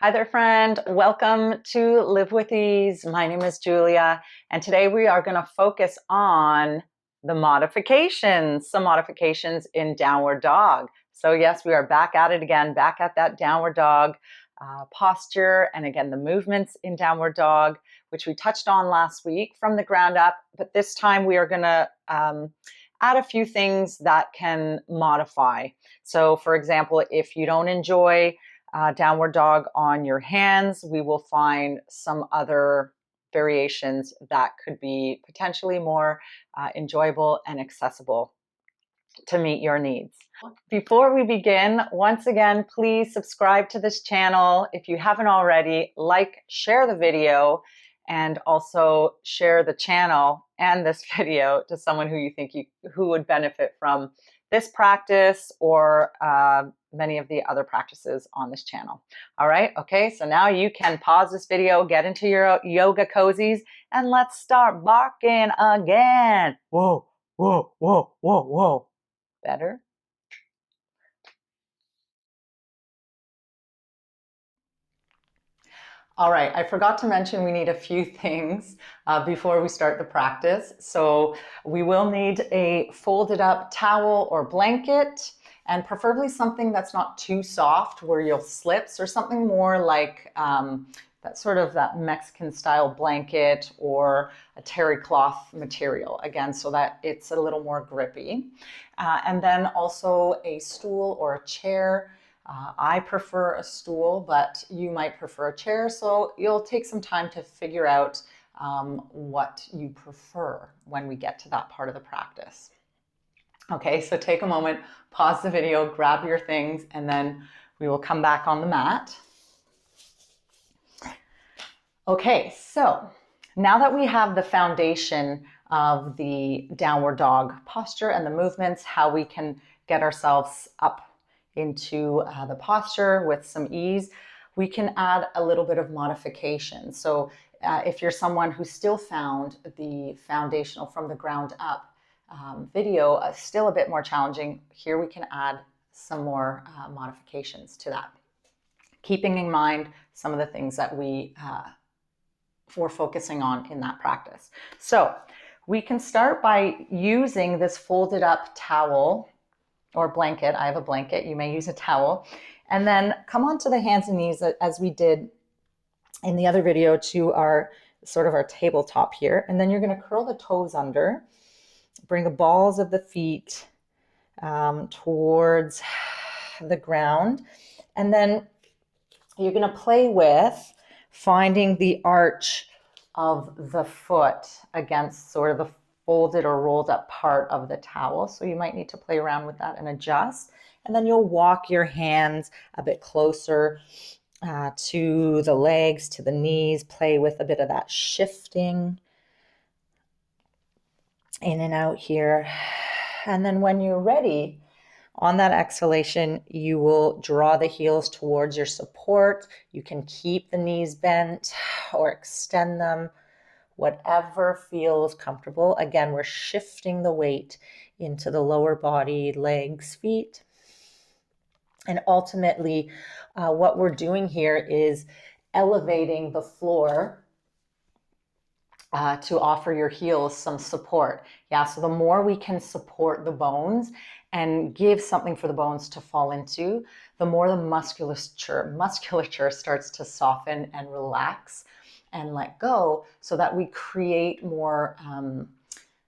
Hi there, friend. Welcome to Live with Ease. My name is Julia, and today we are going to focus on the modifications, some modifications in downward dog. So yes, we are back at it again, back at that downward dog posture, and again, the movements in downward dog, which we touched on last week from the ground up, but this time we are going to add a few things that can modify. So for example, if you don't enjoy downward dog on your hands, we will find some other variations that could be potentially more enjoyable and accessible to meet your needs. Before we begin, once again, please subscribe to this channel. If you haven't already, share the video, and also share the channel and this video to someone who you think who would benefit from this practice or many of the other practices on this channel. All right, okay, so now you can pause this video, get into your yoga cozies, and let's start barking again. Whoa, whoa, whoa, whoa, whoa. Better? All right, I forgot to mention we need a few things before we start the practice. So we will need a folded up towel or blanket, and preferably something that's not too soft where you'll slip, or something more like that Mexican style blanket or a terry cloth material, again, so that it's a little more grippy. And then also a stool or a chair. I prefer a stool, but you might prefer a chair, so you'll take some time to figure out what you prefer when we get to that part of the practice. Okay, so take a moment, pause the video, grab your things, and then we will come back on the mat. Okay, so now that we have the foundation of the downward dog posture and the movements, how we can get ourselves up into the posture with some ease, we can add a little bit of modification. So if you're someone who still found the foundational from the ground up video still a bit more challenging, here we can add some more modifications to that, keeping in mind some of the things that we're focusing on in that practice. So we can start by using this folded up towel or blanket. I have a blanket, you may use a towel, and then come onto the hands and knees as we did in the other video to our tabletop here. And then you're going to curl the toes under, bring the balls of the feet towards the ground, and then you're going to play with finding the arch of the foot against sort of the folded or rolled up part of the towel. So you might need to play around with that and adjust. And then you'll walk your hands a bit closer to the legs, to the knees, play with a bit of that shifting in and out here. And then when you're ready, on that exhalation, you will draw the heels towards your support. You can keep the knees bent or extend them, whatever feels comfortable. Again, we're shifting the weight into the lower body, legs, feet. And ultimately, what we're doing here is elevating the floor to offer your heels some support. Yeah, so the more we can support the bones and give something for the bones to fall into, the more the musculature starts to soften and relax and let go, so that we create more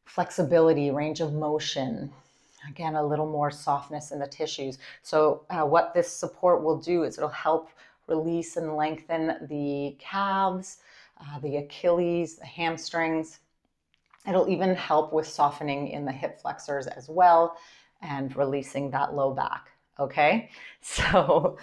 flexibility, range of motion, again, a little more softness in the tissues. So what this support will do is it'll help release and lengthen the calves, the Achilles, the hamstrings. It'll even help with softening in the hip flexors as well and releasing that low back. Okay, so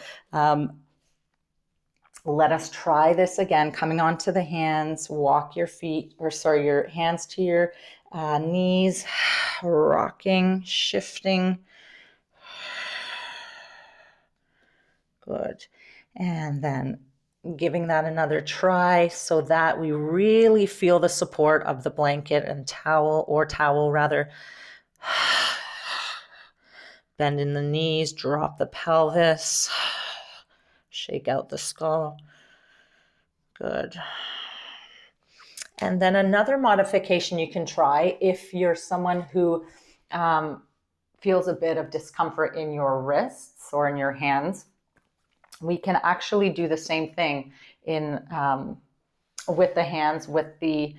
let us try this again. Coming onto the hands, walk your your hands to your knees, rocking, shifting. Good. And then giving that another try so that we really feel the support of the blanket and towel rather. Bend in the knees, drop the pelvis. Shake out the skull. Good. And then another modification you can try if you're someone who feels a bit of discomfort in your wrists or in your hands. We can actually do the same thing in with the hands with the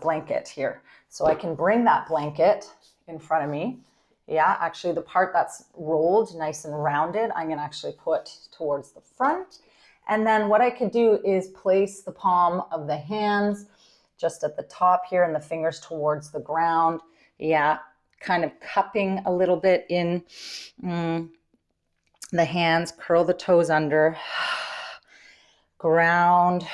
blanket here. So I can bring that blanket in front of me. Yeah, actually the part that's rolled nice and rounded, I'm going to actually put towards the front. And then what I could do is place the palm of the hands just at the top here and the fingers towards the ground. Yeah, kind of cupping a little bit in the hands, curl the toes under, ground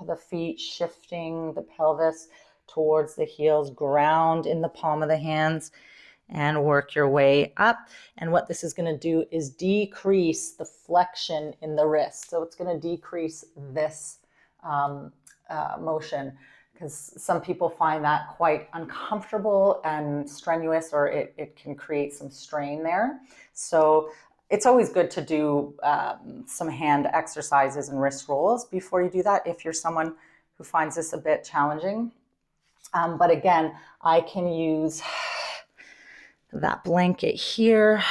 the feet, shifting the pelvis towards the heels, ground in the palm of the hands, and work your way up. And what this is going to do is decrease the flexion in the wrist. So it's going to decrease this motion, because some people find that quite uncomfortable and strenuous, or it can create some strain there. So it's always good to do some hand exercises and wrist rolls before you do that if you're someone who finds this a bit challenging. But again, I can use that blanket here.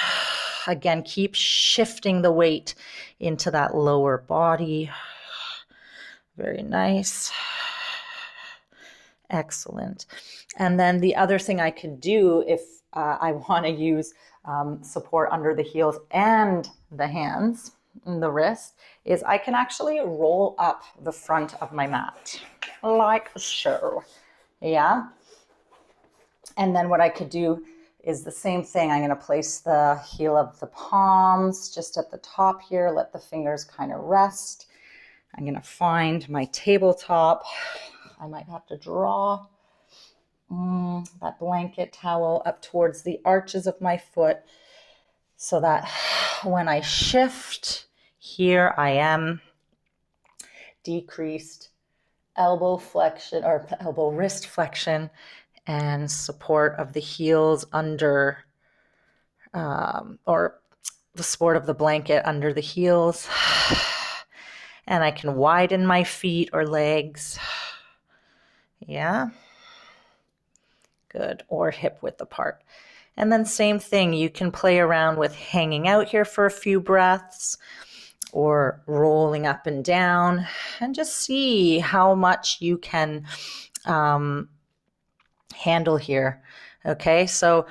Again, keep shifting the weight into that lower body. Very nice. Excellent. And then the other thing I could do if I want to use support under the heels and the hands and the wrist is I can actually roll up the front of my mat like so. Yeah. And then what I could do is the same thing. I'm going to place the heel of the palms just at the top here. Let the fingers kind of rest. I'm going to find my tabletop. I might have to draw that blanket towel up towards the arches of my foot so that when I shift, here I am, decreased elbow flexion or elbow wrist flexion and support of the heels under, or the support of the blanket under the heels. And I can widen my feet or legs. Yeah. Good. Or hip width apart. And then same thing, you can play around with hanging out here for a few breaths or rolling up and down and just see how much you can handle here. Okay, so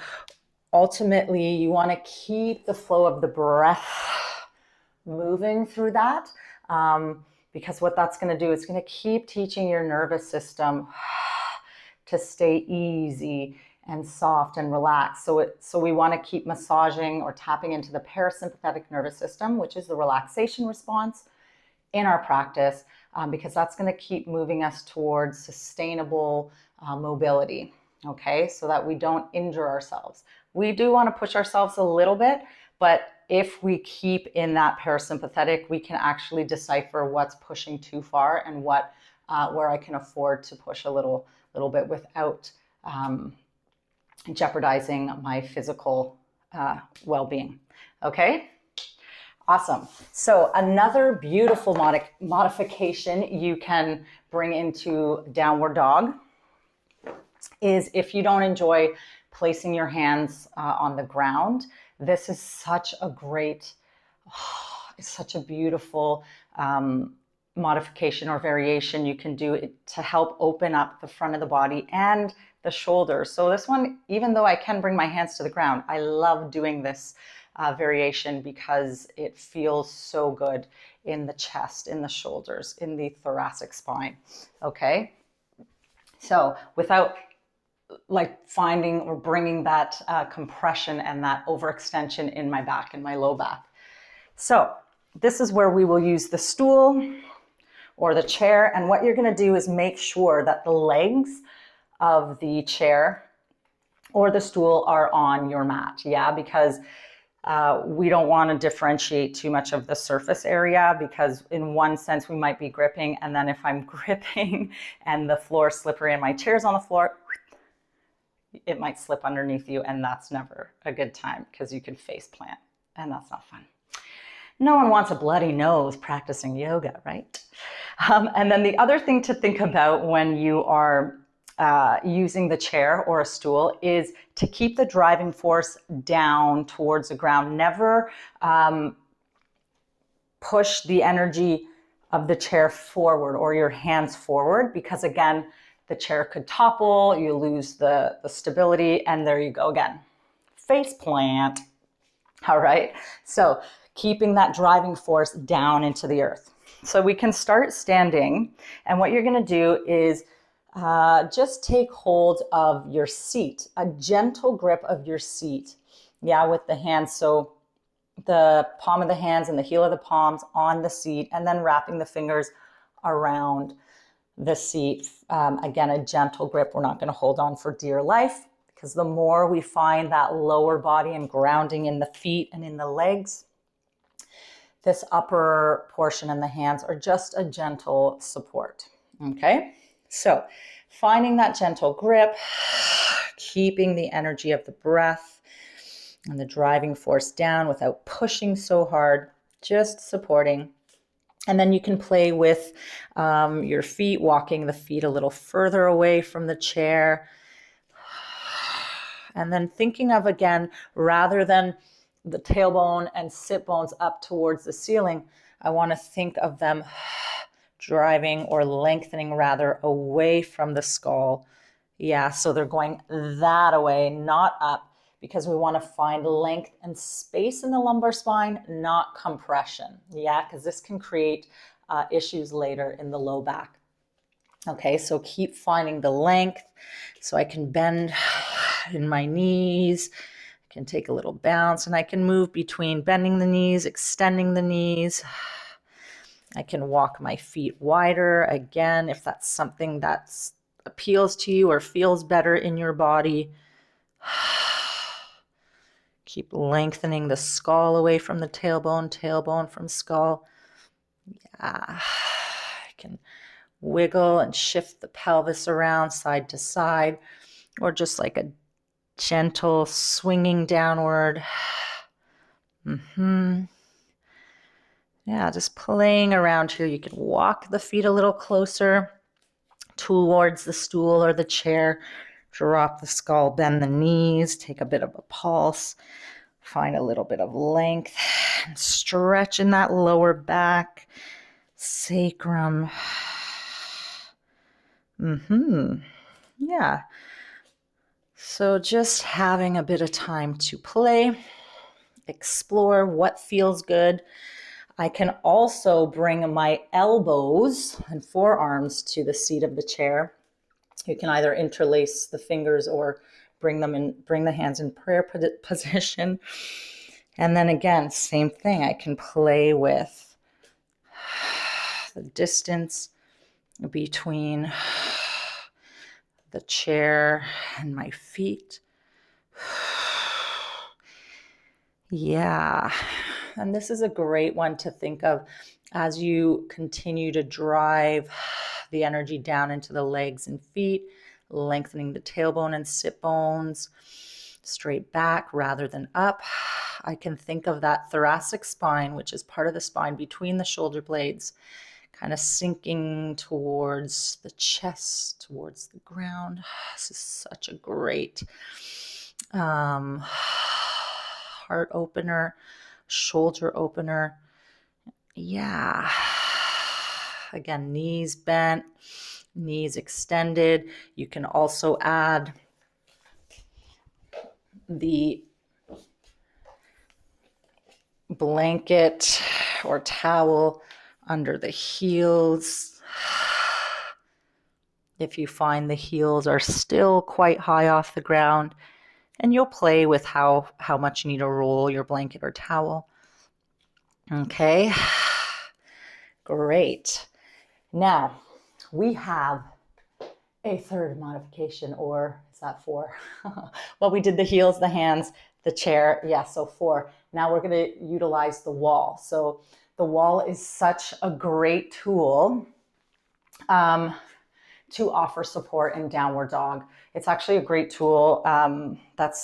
ultimately you want to keep the flow of the breath moving through that, because what that's going to do is going to keep teaching your nervous system to stay easy and soft and relaxed. So we want to keep massaging or tapping into the parasympathetic nervous system, which is the relaxation response in our practice, because that's going to keep moving us towards sustainable mobility, okay, so that we don't injure ourselves. We do want to push ourselves a little bit, but if we keep in that parasympathetic, we can actually decipher what's pushing too far and what where I can afford to push a little bit without jeopardizing my physical well-being. Okay, awesome. So another beautiful modification you can bring into downward dog is if you don't enjoy placing your hands on the ground. This is such a great, it's such a beautiful modification or variation you can do to help open up the front of the body and the shoulders. So this one, even though I can bring my hands to the ground, I love doing this variation because it feels so good in the chest, in the shoulders, in the thoracic spine. Okay, so without like finding or bringing that compression and that overextension in my back and my low back. So this is where we will use the stool or the chair. And what you're going to do is make sure that the legs of the chair or the stool are on your mat. Yeah, because we don't want to differentiate too much of the surface area, because in one sense we might be gripping, and then if I'm gripping and the floor is slippery and my chair's on the floor, it might slip underneath you, and that's never a good time because you can face plant and that's not fun. No one wants a bloody nose practicing yoga, right? And then the other thing to think about when you are using the chair or a stool is to keep the driving force down towards the ground. Never push the energy of the chair forward or your hands forward, because again, the chair could topple, you lose the stability, and there you go again. Face plant. All right. So keeping that driving force down into the earth. So we can start standing. And what you're going to do is just take hold of your seat, a gentle grip of your seat. Yeah, with the hands. So the palm of the hands and the heel of the palms on the seat, and then wrapping the fingers around the seat. Again, a gentle grip. We're not going to hold on for dear life, because the more we find that lower body and grounding in the feet and in the legs, this upper portion and the hands are just a gentle support. Okay, so finding that gentle grip, keeping the energy of the breath and the driving force down without pushing so hard, just supporting. And then you can play with your feet, walking the feet a little further away from the chair. And then thinking of, again, rather than the tailbone and sit bones up towards the ceiling, I want to think of them driving or lengthening rather away from the skull. Yeah, so they're going that away, not up, because we want to find length and space in the lumbar spine, not compression. Yeah, because this can create issues later in the low back. Okay, so keep finding the length. So I can bend in my knees, I can take a little bounce, and I can move between bending the knees, extending the knees. I can walk my feet wider, again, if that's something that appeals to you or feels better in your body. Keep lengthening the skull away from the tailbone, tailbone from skull. Yeah, I can wiggle and shift the pelvis around side to side, or just like a gentle swinging downward. Yeah, just playing around here. You can walk the feet a little closer towards the stool or the chair. Drop the skull, bend the knees, take a bit of a pulse. Find a little bit of length and stretch in that lower back, sacrum. Yeah. So just having a bit of time to play, explore what feels good. I can also bring my elbows and forearms to the seat of the chair. You can either interlace the fingers or bring the hands in prayer position. And then again, same thing. I can play with the distance between the chair and my feet. Yeah. And this is a great one to think of as you continue to drive the energy down into the legs and feet, lengthening the tailbone and sit bones, straight back rather than up. I can think of that thoracic spine, which is part of the spine between the shoulder blades, kind of sinking towards the chest, towards the ground. This is such a great heart opener, shoulder opener. Yeah. Again, knees bent, knees extended. You can also add the blanket or towel under the heels. If you find the heels are still quite high off the ground, and you'll play with how much you need to roll your blanket or towel. Okay, great. Now, we have a third modification, or is that 4? Well, we did the heels, the hands, the chair. Yeah, so 4. Now we're going to utilize the wall. So the wall is such a great tool to offer support in downward dog. It's actually a great tool that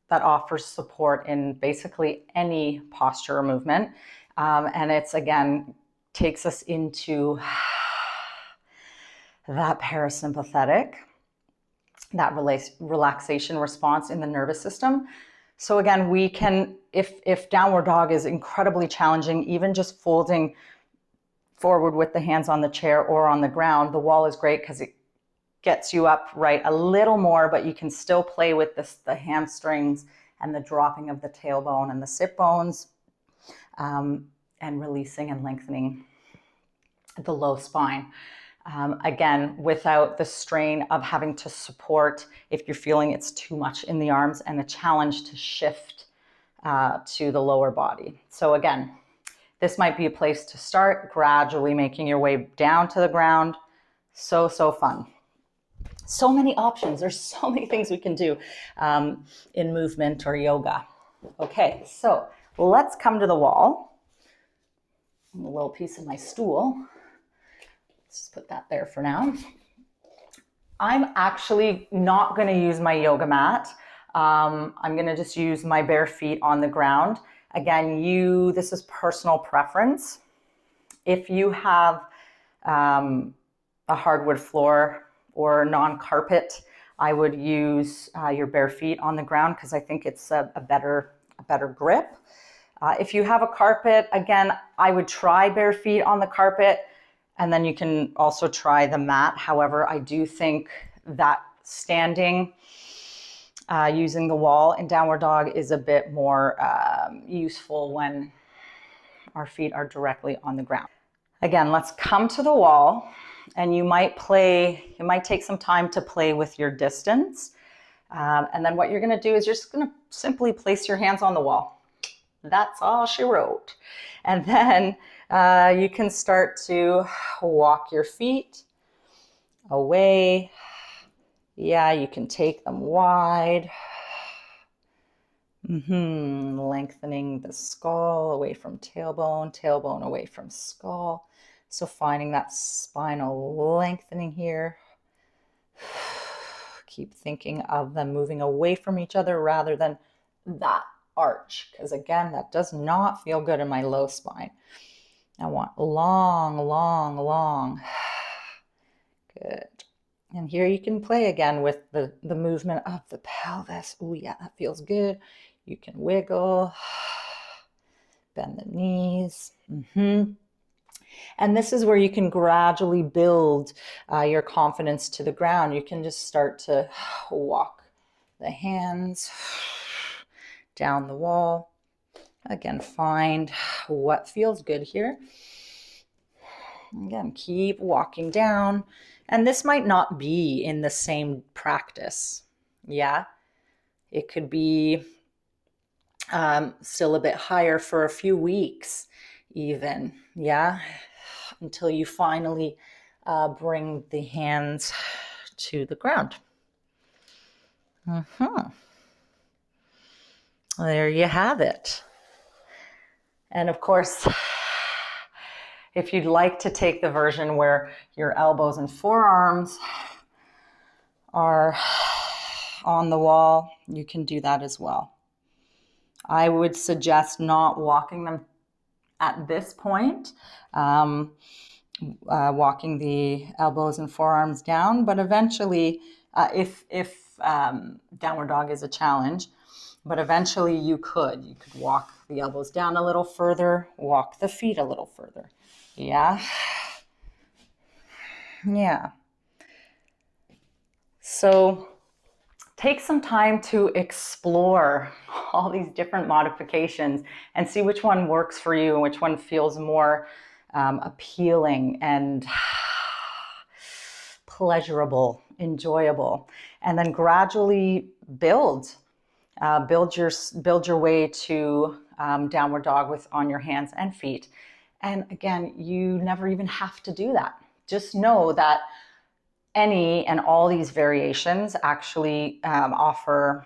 offers support in basically any posture or movement. And it's, again, takes us into that parasympathetic, that relaxation response in the nervous system. So again, we can, if downward dog is incredibly challenging, even just folding forward with the hands on the chair or on the ground, the wall is great because it gets you upright a little more, but you can still play with the hamstrings and the dropping of the tailbone and the sit bones, and releasing and lengthening the low spine. Again, without the strain of having to support if you're feeling it's too much in the arms, and a challenge to shift to the lower body. So again, this might be a place to start, gradually making your way down to the ground. So fun. So many options. There's so many things we can do in movement or yoga. Okay, so let's come to the wall. A little piece of my stool. Let's just put that there for now. I'm actually not going to use my yoga mat. I'm going to just use my bare feet on the ground. Again, this is personal preference. If you have a hardwood floor or non-carpet, I would use your bare feet on the ground because I think it's a better grip. If you have a carpet, again, I would try bare feet on the carpet, and then you can also try the mat. However, I do think that standing, using the wall in downward dog is a bit more useful when our feet are directly on the ground. Again, let's come to the wall, and you might take some time to play with your distance. And then what you're going to do is you're just going to simply place your hands on the wall. That's all she wrote. And then you can start to walk your feet away. Yeah, you can take them wide. Lengthening the skull away from tailbone, tailbone away from skull. So finding that spinal lengthening here. Keep thinking of them moving away from each other rather than that arch, because again, that does not feel good in my low spine. I want long, long, long. Good. And here you can play again with the movement of the pelvis. Oh yeah, that feels good. You can wiggle, bend the knees. And this is where you can gradually build your confidence to the ground. You can just start to walk the hands down the wall. Again, find what feels good here. Again, keep walking down. And this might not be in the same practice. Yeah, it could be still a bit higher for a few weeks even. Yeah, until you finally bring the hands to the ground. There you have it. And of course, if you'd like to take the version where your elbows and forearms are on the wall, you can do that as well. I would suggest not walking them at this point, walking the elbows and forearms down, but eventually, if downward dog is a challenge, but eventually you could walk the elbows down a little further, walk the feet a little further. Yeah. So take some time to explore all these different modifications and see which one works for you and which one feels more appealing and pleasurable, enjoyable, and then gradually build your way to downward dog on your hands and feet. And again, you never even have to do that. Just know that any and all these variations actually offer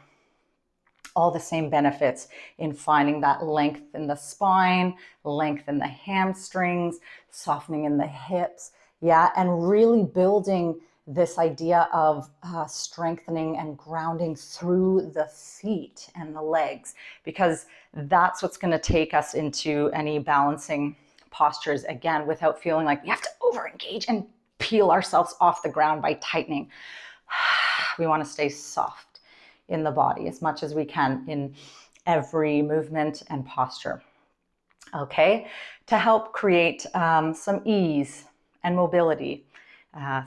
all the same benefits in finding that length in the spine, length in the hamstrings, softening in the hips, and really building this idea of strengthening and grounding through the feet and the legs, because that's what's going to take us into any balancing postures, again, without feeling like we have to over-engage and peel ourselves off the ground by tightening. We want to stay soft in the body as much as we can in every movement and posture. Okay, to help create some ease and mobility,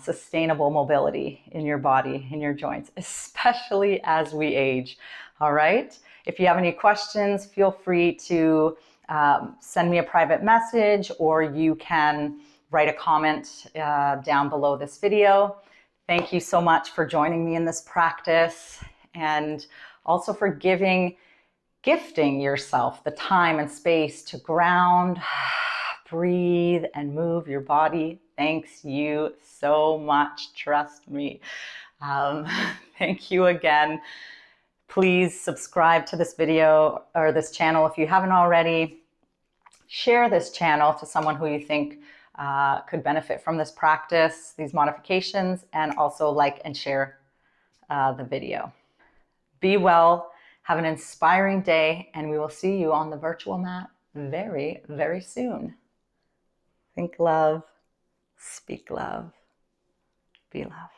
sustainable mobility in your body, in your joints, especially as we age. All right, if you have any questions, feel free to send me a private message, or you can write a comment down below this video. Thank you so much for joining me in this practice, and also for gifting yourself the time and space to ground, breathe, and move your body. Thanks you so much. Trust me. Thank you again. Please subscribe to this video or this channel if you haven't already. Share this channel to someone who you think could benefit from this practice, these modifications, and also like and share the video. Be well, have an inspiring day, and we will see you on the virtual mat very, very soon. Think love, speak love, be love.